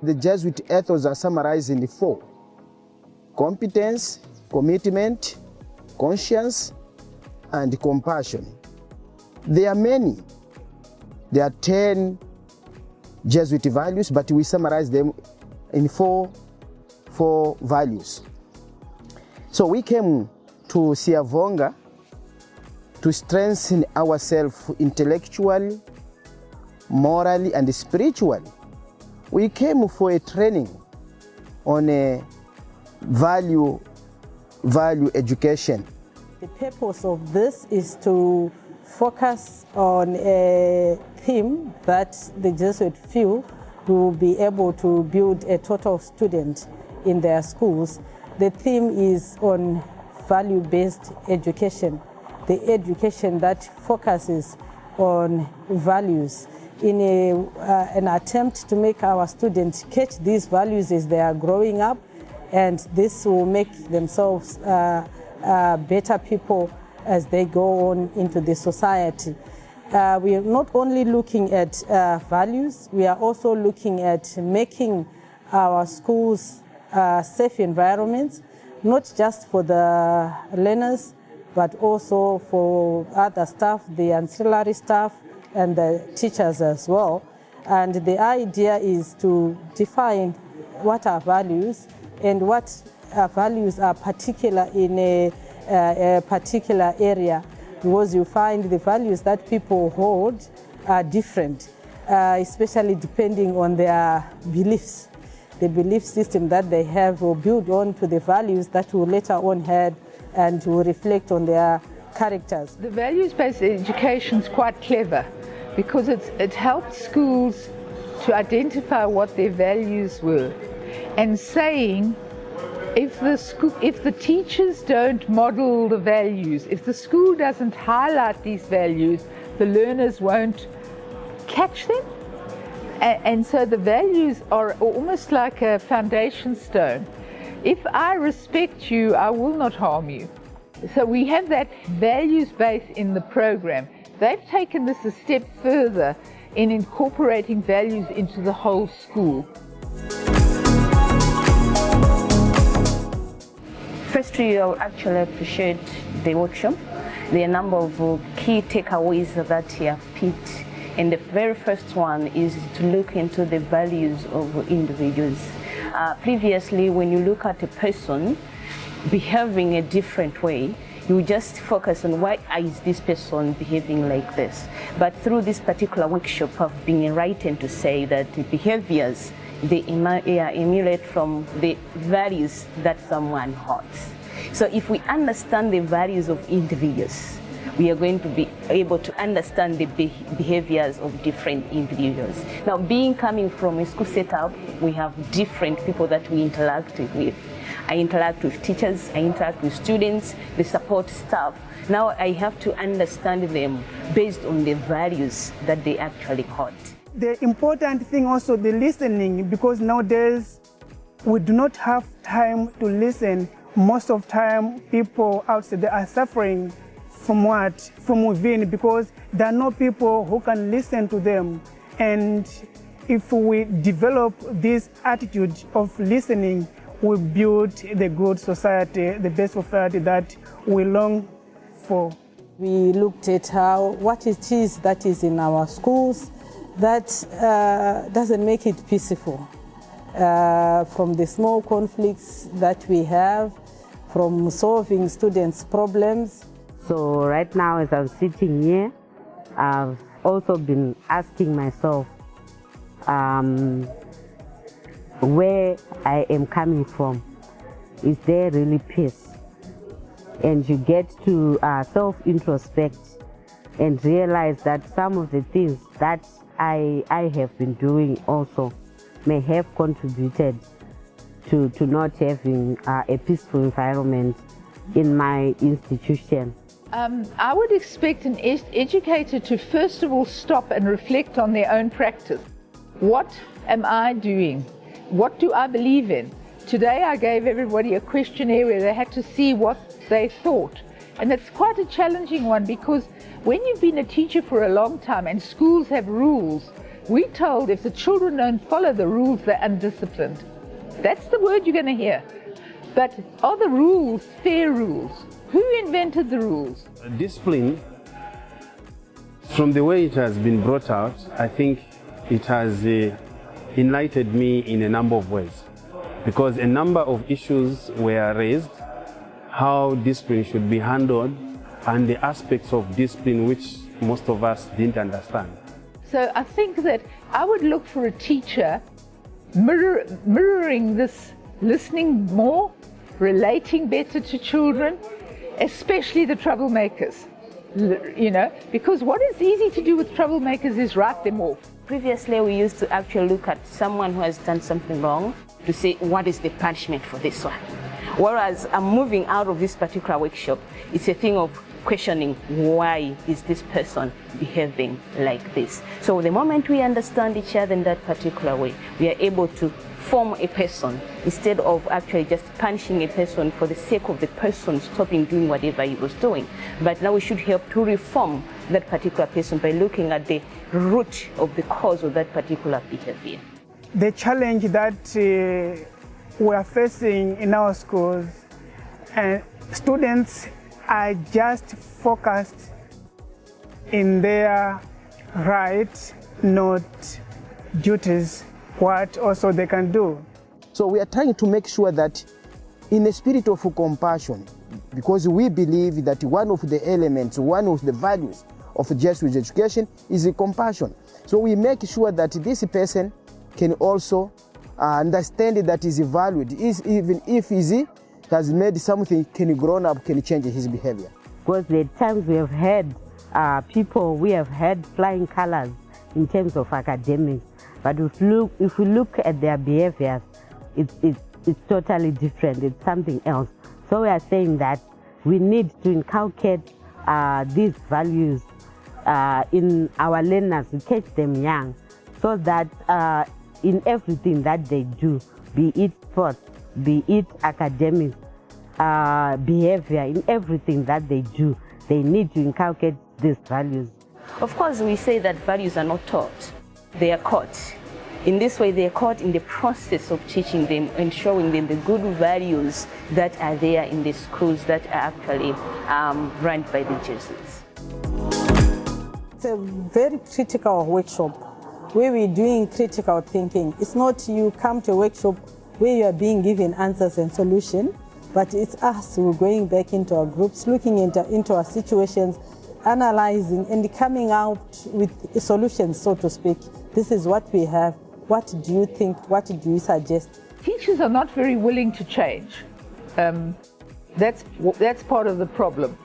The Jesuit ethos are summarized in 4: competence, commitment, conscience, and compassion. There are many. There are 10 Jesuit values, but we summarize them in four values. So we came to Siavonga to strengthen ourselves intellectually, morally, and spiritually. We came for a training on a value education. The purpose of this is to focus on a theme that the Jesuit feel will be able to build a total student in their schools. The theme is on value-based education, the education that focuses on values in an attempt to make our students catch these values as they are growing up, and this will make themselves better people as they go on into the society. We are not only looking at values, we are also looking at making our schools safe environments, not just for the learners, but also for other staff, the ancillary staff, and the teachers as well. And the idea is to define what are values and what values are particular in a particular area, because you find the values that people hold are different, especially depending on their beliefs. The belief system that they have will build on to the values that will later on have and will reflect on their characters. The values-based education is quite clever because it helps schools to identify what their values were, and saying if the teachers don't model the values, if the school doesn't highlight these values, the learners won't catch them. And so the values are almost like a foundation stone. If I respect you, I will not harm you. So we have that values base in the program. They've taken this a step further in incorporating values into the whole school. Firstly, I actually appreciate the workshop. There are a number of key takeaways that you have picked. And the very first one is to look into the values of individuals. Previously, when you look at a person behaving a different way, you just focus on why is this person behaving like this. But through this particular workshop, I've been enlightened to say that the behaviors, they emulate from the values that someone holds. So if we understand the values of individuals, we are going to be able to understand the behaviors of different individuals. Now, coming from a school setup, we have different people that we interact with. I interact with teachers, I interact with students, the support staff. Now I have to understand them based on the values that they actually hold. The important thing also, the listening, because nowadays we do not have time to listen. Most of the time, people outside they are suffering from what? From within, because there are no people who can listen to them. And if we develop this attitude of listening, we build the good society, the best society that we long for. We looked at what it is that is in our schools that doesn't make it peaceful. From the small conflicts that we have, from solving students' problems. So right now, as I'm sitting here, I've also been asking myself where I am coming from. Is there really peace? And you get to self-introspect and realize that some of the things that I have been doing also may have contributed to not having a peaceful environment in my institution. I would expect an educator to first of all stop and reflect on their own practice. What am I doing? What do I believe in? Today I gave everybody a questionnaire where they had to see what they thought. And it's quite a challenging one, because when you've been a teacher for a long time and schools have rules, We're told if the children don't follow the rules, they're undisciplined. That's the word you're going to hear. But are the rules fair rules? Who invented the rules? Discipline, from the way it has been brought out, I think it has enlightened me in a number of ways, because a number of issues were raised, how discipline should be handled, and the aspects of discipline which most of us didn't understand. So I think that I would look for a teacher mirroring this, listening more, relating better to children, especially the troublemakers. You know, because what is easy to do with troublemakers is write them off. Previously, we used to actually look at someone who has done something wrong to say, what is the punishment for this one? Whereas I'm moving out of this particular workshop, it's a thing of questioning, why is this person behaving like this? So the moment we understand each other in that particular way, we are able to form a person instead of actually just punishing a person for the sake of the person stopping doing whatever he was doing. But now we should help to reform that particular person by looking at the root of the cause of that particular behavior. The challenge that we are facing in our schools, and students are just focused in their rights, not duties, what also they can do. So we are trying to make sure that in a spirit of compassion, because we believe that one of the elements, one of the values of Jesuit education is compassion. So we make sure that this person can also understand that is valued, even if he has made something, can grown up, can change his behavior. Because the times we have had we have had flying colors in terms of academics, but if we look at their behaviors, it's totally different, it's something else. So we are saying that we need to inculcate these values in our learners, to catch them young, so that in everything that they do, be it sports, be it academics, behavior, in everything that they do, they need to inculcate these values. Of course, we say that values are not taught, they are caught. In this way, they are caught in the process of teaching them and showing them the good values that are there in the schools that are actually run by the Jesuits. It's a very critical workshop where we're doing critical thinking. It's not you come to a workshop where you are being given answers and solutions, but it's us who are going back into our groups, looking into our situations, analyzing and coming out with solutions, so to speak. This is what we have. What do you think? What do you suggest? Teachers are not very willing to change. That's part of the problem.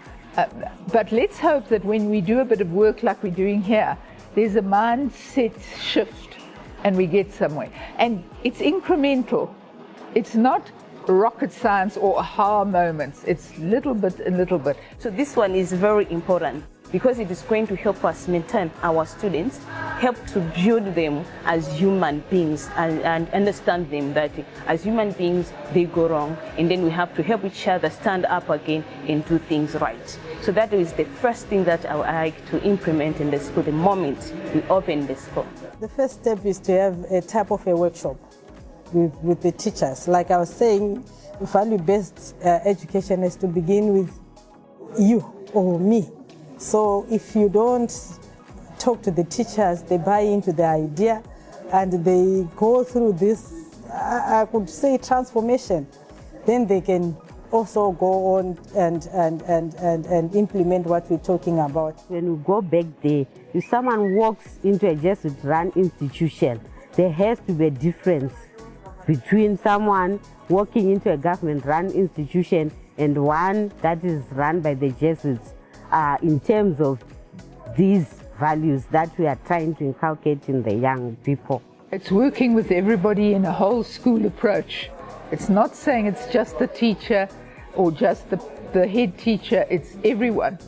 But let's hope that when we do a bit of work like we're doing here, there's a mindset shift and we get somewhere. And it's incremental. It's not rocket science or aha moments. It's little bit and little bit. So this one is very important because it is going to help us maintain our students, help to build them as human beings and understand them that as human beings they go wrong, and then we have to help each other stand up again and do things right. So that is the first thing that I would like to implement in the school the moment we open the school. The first step is to have a type of a workshop with the teachers. Like I was saying, value-based education is to begin with you or me. So if you don't talk to the teachers, they buy into the idea and they go through this, I could say, transformation, then they can also go on and implement what we're talking about. When we go back there, if someone walks into a Jesuit-run institution, there has to be a difference between someone walking into a government-run institution and one that is run by the Jesuits in terms of these values that we are trying to inculcate in the young people. It's working with everybody in a whole school approach. It's not saying it's just the teacher or just the head teacher, it's everyone.